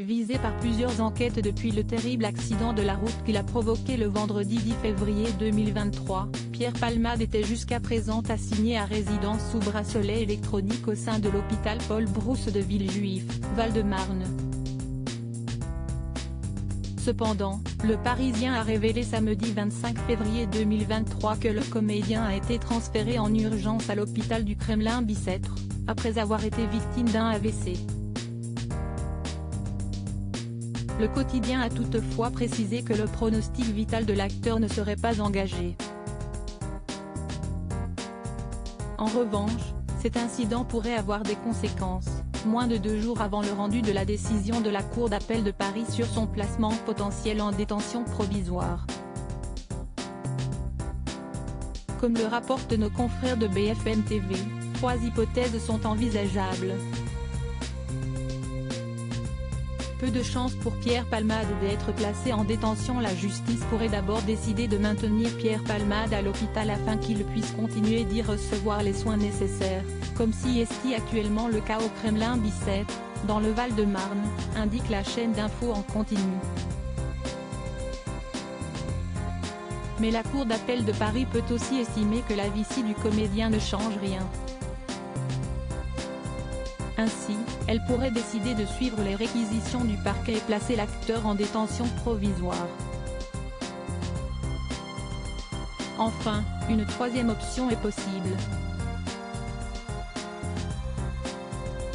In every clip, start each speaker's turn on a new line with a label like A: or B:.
A: Visé par plusieurs enquêtes depuis le terrible accident de la route qu'il a provoqué le vendredi 10 février 2023, Pierre Palmade était jusqu'à présent assigné à résidence sous bracelet électronique au sein de l'hôpital Paul Brousse de Villejuif, Val-de-Marne. Cependant, le Parisien a révélé samedi 25 février 2023 que le comédien a été transféré en urgence à l'hôpital du Kremlin-Bicêtre, après avoir été victime d'un AVC. Le quotidien a toutefois précisé que le pronostic vital de l'acteur ne serait pas engagé. En revanche, cet incident pourrait avoir des conséquences, moins de 2 jours avant le rendu de la décision de la Cour d'appel de Paris sur son placement potentiel en détention provisoire. Comme le rapportent nos confrères de BFM TV, 3 hypothèses sont envisageables. Peu de chance pour Pierre Palmade d'être placé en détention. La justice pourrait d'abord décider de maintenir Pierre Palmade à l'hôpital afin qu'il puisse continuer d'y recevoir les soins nécessaires, comme si est actuellement le cas au Kremlin-Bicêtre, dans le Val-de-Marne, indique la chaîne d'infos en continu. Mais la Cour d'appel de Paris peut aussi estimer que la vicie du comédien ne change rien. Ainsi, elle pourrait décider de suivre les réquisitions du parquet et placer l'acteur en détention provisoire. Enfin, une troisième option est possible.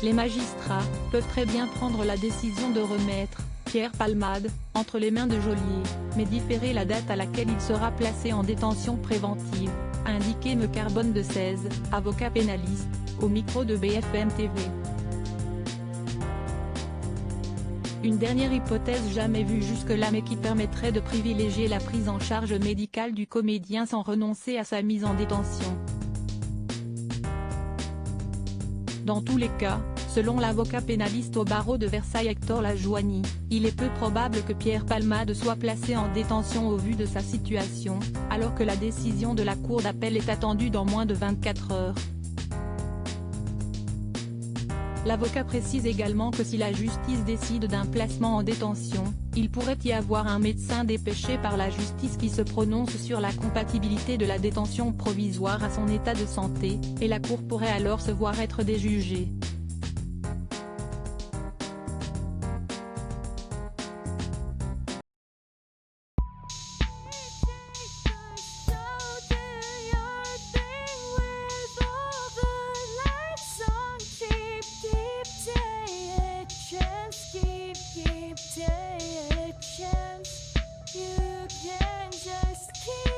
A: Les magistrats peuvent très bien prendre la décision de remettre Pierre Palmade entre les mains de Geôlier, mais différer la date à laquelle il sera placé en détention préventive, a indiqué Me Carbone de 16, avocat pénaliste, au micro de BFM TV. Une dernière hypothèse jamais vue jusque-là mais qui permettrait de privilégier la prise en charge médicale du comédien sans renoncer à sa mise en détention. Dans tous les cas, selon l'avocat pénaliste au barreau de Versailles Hector Lajoigny, il est peu probable que Pierre Palmade soit placé en détention au vu de sa situation, alors que la décision de la Cour d'appel est attendue dans moins de 24 heures. L'avocat précise également que si la justice décide d'un placement en détention, il pourrait y avoir un médecin dépêché par la justice qui se prononce sur la compatibilité de la détention provisoire à son état de santé, et la Cour pourrait alors se voir être déjugée.
B: You can just keep